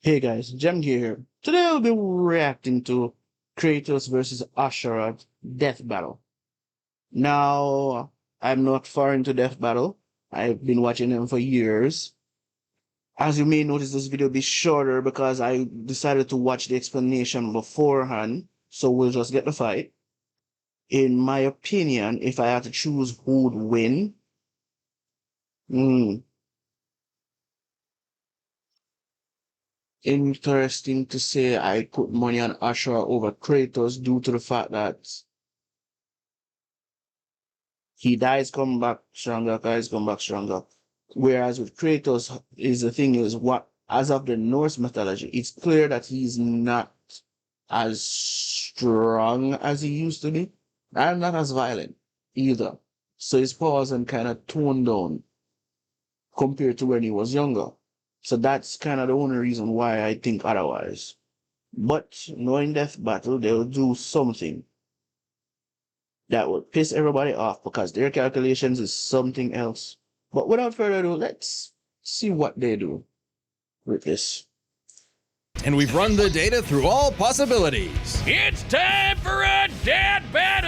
Hey guys, Jamgear here. Today I'll be reacting to Kratos versus Asura Death Battle. Now, I'm not far into Death Battle. I've been watching them for years. As you may notice, this video will be shorter because I decided to watch the explanation beforehand. So we'll just get the fight. In my opinion, if I had to choose who would win, hmm, interesting to say I put money on Asura over Kratos due to the fact that he dies, come back stronger, dies, come back stronger. Whereas with Kratos, is the thing is what as of the Norse mythology, it's clear that he's not as strong as he used to be, and not as violent either. So his powers are kind of toned down compared to when he was younger. So that's kind of the only reason why I think otherwise. But knowing Death Battle, they'll do something that will piss everybody off because their calculations is something else. But without further ado, let's see what they do with this. And we've run the data through all possibilities. It's time for a dead battle!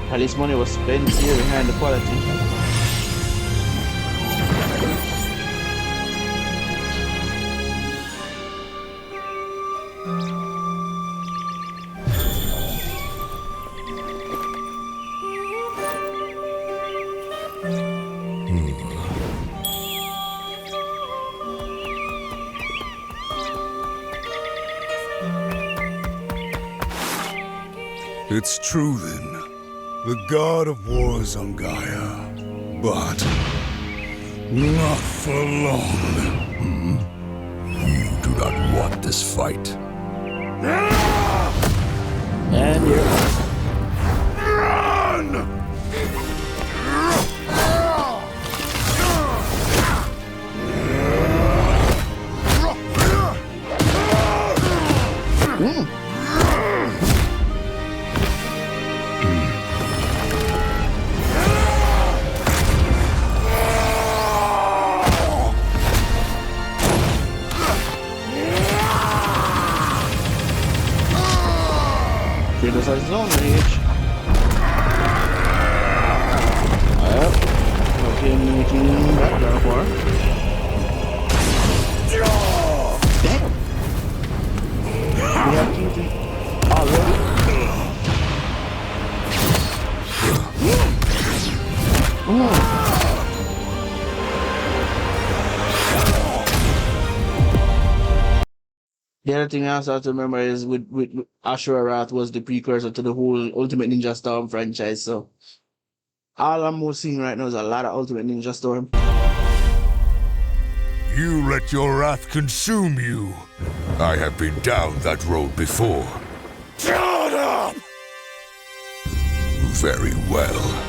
At least money was spent here behind the quality. It's true then. The god of war is on Gaia. But not for long. You do not want this fight. And here. Run! Kratos has his own rage. Yep. Okay, making that down for. Damn! We have killed him already? The other thing I also have to remember is with Ashura Wrath was the precursor to the whole Ultimate Ninja Storm franchise, so all I'm more seeing right now is a lot of Ultimate Ninja Storm. You let your wrath consume you. I have been down that road before. Shut up! Very well.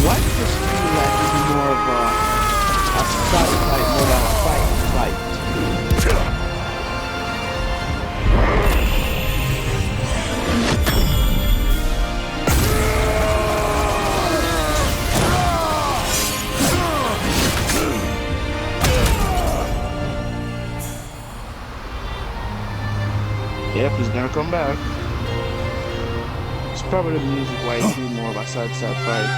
Why does this feel like it's more of a style fight more than a fight? Yep, he's gonna come back. It's probably the music why it's more of a side fight.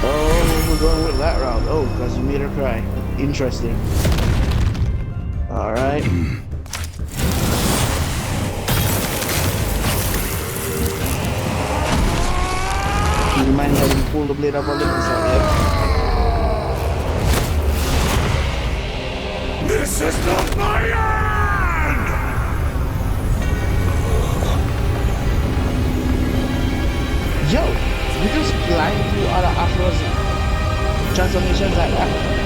Oh, we're going with that route. Oh, because you made her cry. Interesting. Interesting. All right. Do you mind having pull the blade up on the inside? This is not my end! Yo, we just flying through other Asura's transformations like that.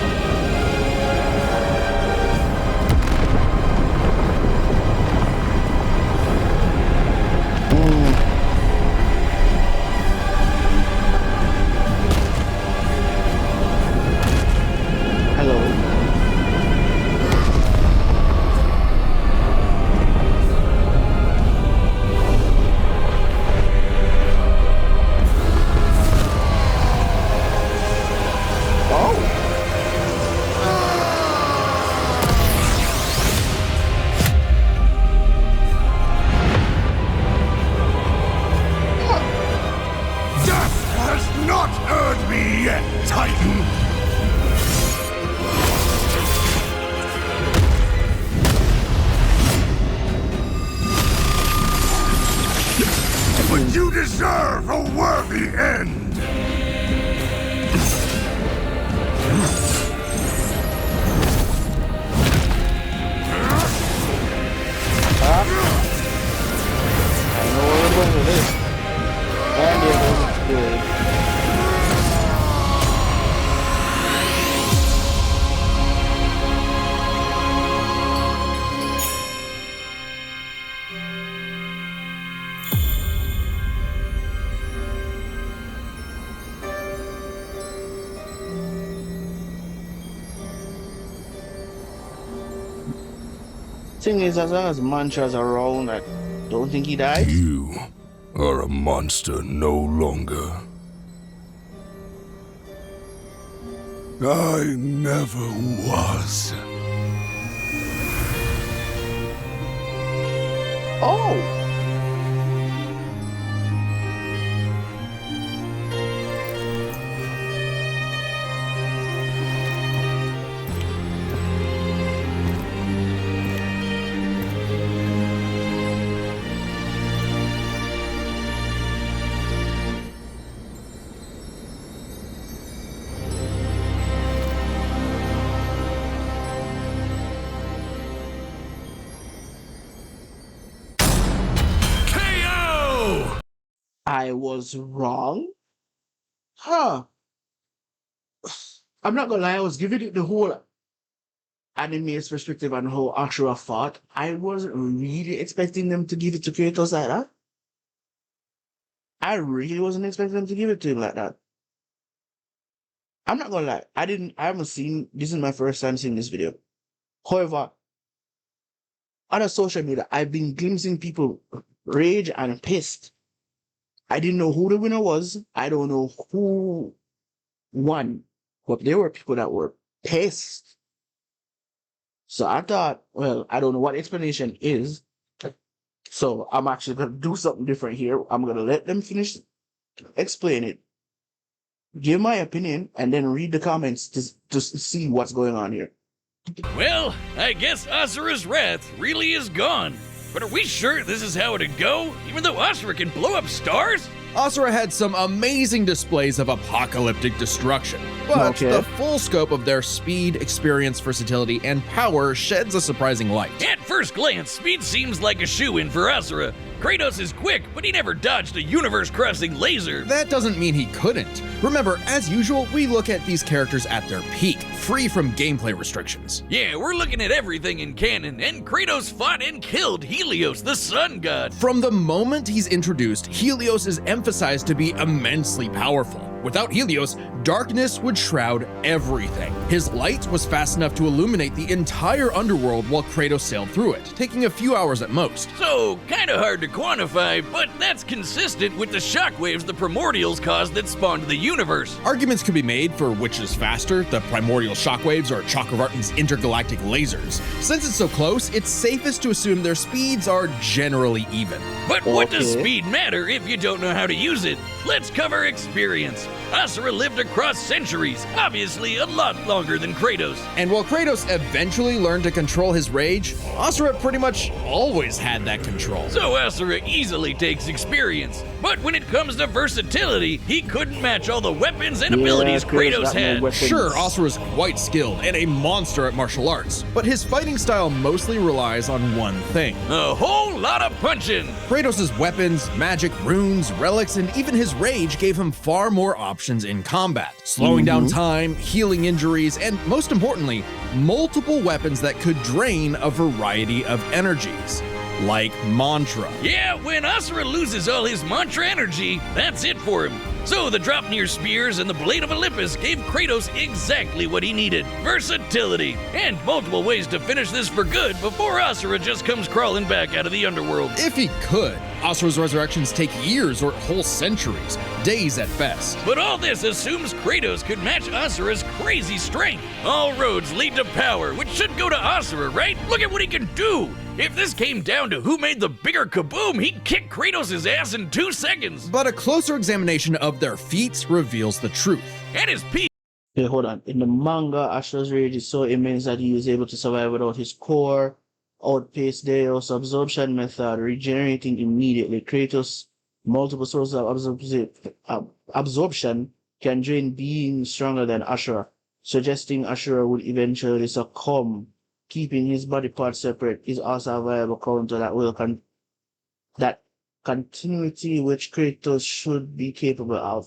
Hello. Death has not earned me yet, Titan! But you deserve a worthy end! I know where we're going with this. And it was good. Thing is, as long as Mantra's around, I don't think he dies. You are a monster no longer. I never was. Oh! I was wrong? Huh. I'm not gonna lie, I was giving it the whole anime's perspective on how Asura fought. I wasn't really expecting them to give it to Kratos like that. I really wasn't expecting them to give it to him like that. I'm not gonna lie, I haven't seen, this is my first time seeing this video. However, on a social media, I've been glimpsing people rage and pissed. I didn't know who the winner was. I don't know who won. But there were people that were pissed. So I thought, well, I don't know what the explanation is. So I'm actually going to do something different here. I'm going to let them finish, explain it, give my opinion, and then read the comments to see what's going on here. Well, I guess Asura's wrath really is gone. But are we sure this is how it'd go? Even though Asura can blow up stars? Asura had some amazing displays of apocalyptic destruction, but Okay. the full scope of their speed, experience, versatility, and power sheds a surprising light. At first glance, speed seems like a shoo-in for Asura. Kratos is quick, but he never dodged a universe-crossing laser. That doesn't mean he couldn't. Remember, as usual, we look at these characters at their peak, free from gameplay restrictions. Yeah, we're looking at everything in canon, and Kratos fought and killed Helios, the sun god. From the moment he's introduced, Helios is emphasized to be immensely powerful. Without Helios, darkness would shroud everything. His light was fast enough to illuminate the entire underworld while Kratos sailed through it, taking a few hours at most. So, kinda hard to quantify, but that's consistent with the shockwaves the primordials caused that spawned the universe. Arguments could be made for which is faster, the primordial shockwaves or Chakravartin's intergalactic lasers. Since it's so close, it's safest to assume their speeds are generally even. But what does Okay. speed matter if you don't know how to use it? let's cover experience. Asura lived across centuries, obviously a lot longer than Kratos. And while Kratos eventually learned to control his rage, Asura pretty much always had that control. So Asura easily takes experience. But when it comes to versatility, he couldn't match all the weapons and abilities Kratos had. Sure, Asura's quite skilled and a monster at martial arts, but his fighting style mostly relies on one thing. A whole lot of punching. Kratos' weapons, magic, runes, relics, and even his rage gave him far more options in combat, slowing down time, healing injuries, and most importantly, multiple weapons that could drain a variety of energies, like mantra. Yeah, when Asura loses all his mantra energy, that's it for him. So the Dropnir spears and the Blade of Olympus gave Kratos exactly what he needed: versatility, and multiple ways to finish this for good before Asura just comes crawling back out of the underworld. If he could. Asura's resurrections take years or whole centuries, days at best. But all this assumes Kratos could match Asura's crazy strength. All roads lead to power, which should go to Asura, right? Look at what he can do! If this came down to who made the bigger kaboom, he'd kick Kratos' ass in 2 seconds. But a closer examination of their feats reveals the truth. And his peak. Okay, hold on. In the manga, Asura's rage is so immense that he was able to survive without his core, outpace Deus' absorption method, regenerating immediately. Kratos' multiple sources of absorption can drain beings stronger than Asura, suggesting Asura would eventually succumb. Keeping his body parts separate is also a viable counter that will that continuity which Kratos should be capable of.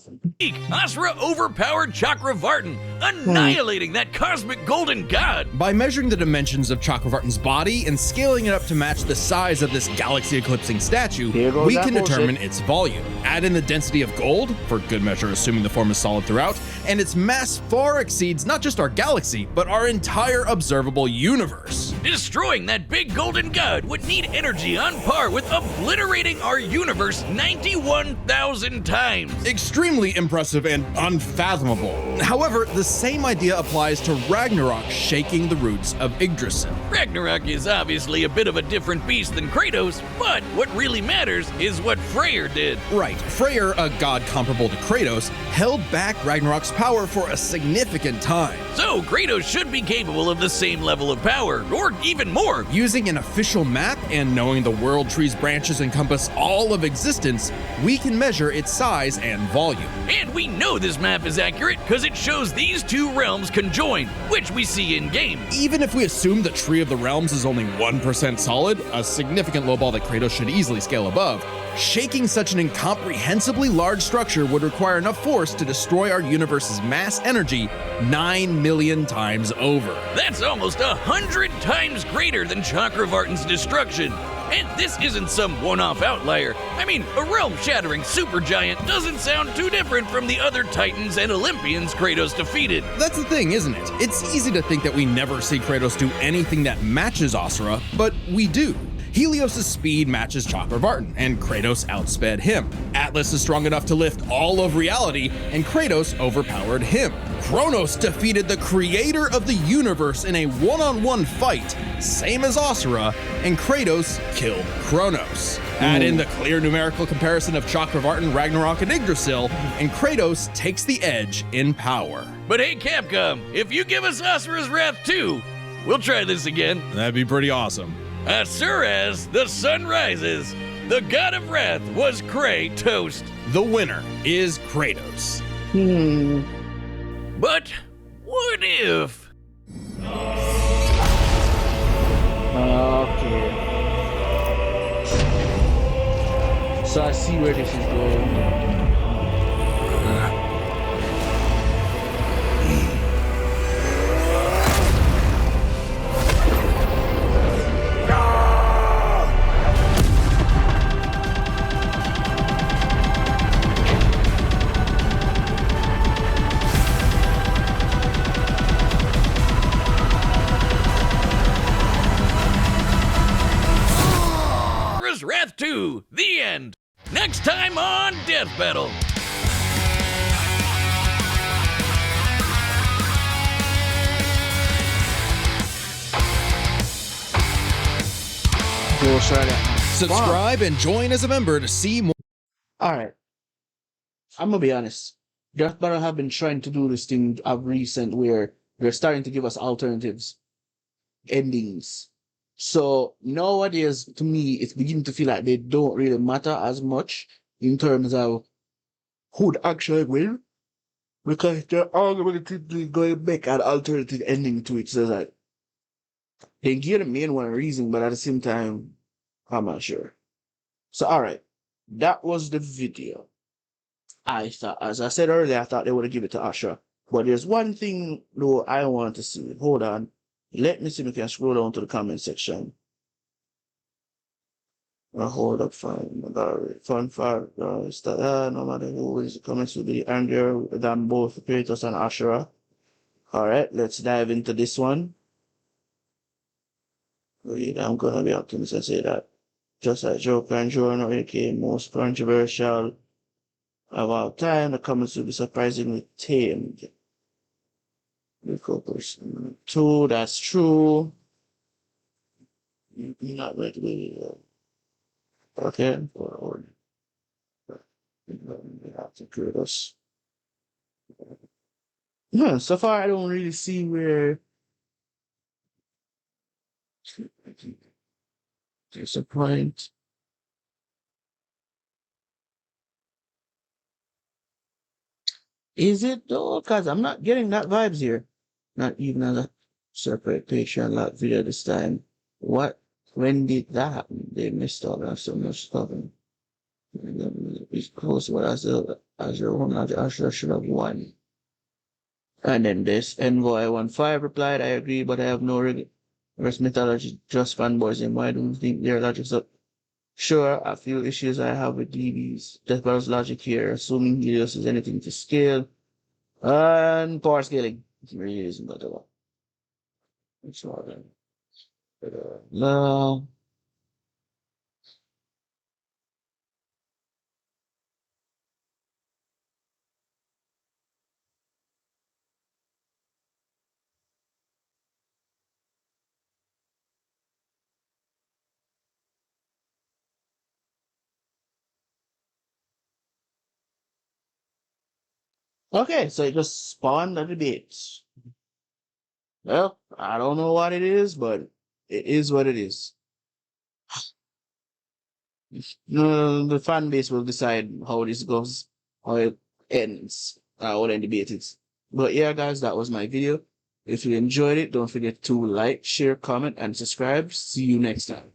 Asura overpowered Chakravartin, annihilating that cosmic golden god. By measuring the dimensions of Chakravartin's body and scaling it up to match the size of this galaxy-eclipsing statue, we can determine its volume. Add in the density of gold, for good measure assuming the form is solid throughout, and its mass far exceeds not just our galaxy, but our entire observable universe. Destroying that big golden god would need energy on par with obliterating our universe 91,000 times. Extremely impressive and unfathomable. However, the same idea applies to Ragnarok shaking the roots of Yggdrasil. Ragnarok is obviously a bit of a different beast than Kratos, but what really matters is what Freyr did. Right, Freyr, a god comparable to Kratos, held back Ragnarok's power for a significant time. So Kratos should be capable of the same level of power, or even more. Using an official map and knowing the world tree's branches encompass all of existence, we can measure its size and volume. And we know this map is accurate because it shows these two realms conjoin, which we see in-game. Even if we assume the Tree of the Realms is only 1% solid, a significant lowball that Kratos should easily scale above, shaking such an incomprehensibly large structure would require enough force to destroy our universe's mass energy 9 million times over. That's almost 100 times greater than Chakravartin's destruction. And this isn't some one-off outlier. I mean, a realm-shattering supergiant doesn't sound too different from the other Titans and Olympians Kratos defeated. That's the thing, isn't it? It's easy to think that we never see Kratos do anything that matches Asura, but we do. Helios' speed matches Chakravartin, and Kratos outsped him. Atlas is strong enough to lift all of reality, and Kratos overpowered him. Kronos defeated the creator of the universe in a one-on-one fight, same as Asura, and Kratos killed Kronos. Add in the clear numerical comparison of Chakravartin, Ragnarok, and Yggdrasil, and Kratos takes the edge in power. But hey, Capcom, if you give us Asura's Wrath 2, we'll try this again. That'd be pretty awesome. As the sun rises, the god of wrath was Kratos. The winner is Kratos. But what if? Okay. So I see where this is going. Wrath 2, the end. Next time on Death Battle. Subscribe and join as a member to see more. All right. I'm gonna be honest. Death Battle have been trying to do this thing of recent where they're starting to give us alternatives endings. So nowadays, to me, it's beginning to feel like they don't really matter as much in terms of who'd actually win because they're automatically going to make an alternative ending to it. So that they give the main one a reason, but at the same time, I'm not sure. So, all right, that was the video. I thought, as I said earlier, I thought they would have given it to Asha. But there's one thing though I want to see. Hold on. Let me see if we can scroll down to the comment section. Hold up, fine. Fun fact, no matter who is comments will be angrier than both Kratos and Asura. Alright, let's dive into this one. I'm gonna be optimistic and say that. Just like Joker and Jordan aka most controversial of all time, the comments will be surprisingly tamed. Person 2, that's true. Not really. Okay, or to Kratos. Yeah, so far I don't really see where there's a point. Is it though? Because I'm not getting that vibes here. Not even as a separate Patreon lot video this time. What? When did that happen? They missed out on so much stuff. And it's close, but as your own, I should have won. And then this Envoy 1.5 replied, I agree, but I have no reverse mythology, just fanboys, and why don't you think their logic's up? Sure, a few issues I have with DB's Death Battle's logic here, assuming Helios is anything to scale, and power scaling. It really isn't that a lot. It's not no. Okay, so it just spawned a debate. Well, I don't know what it is, but it is what it is. No, the fan base will decide how this goes, how it ends, what the debate is. But yeah, guys, that was my video. If you enjoyed it, don't forget to like, share, comment, and subscribe. See you next time.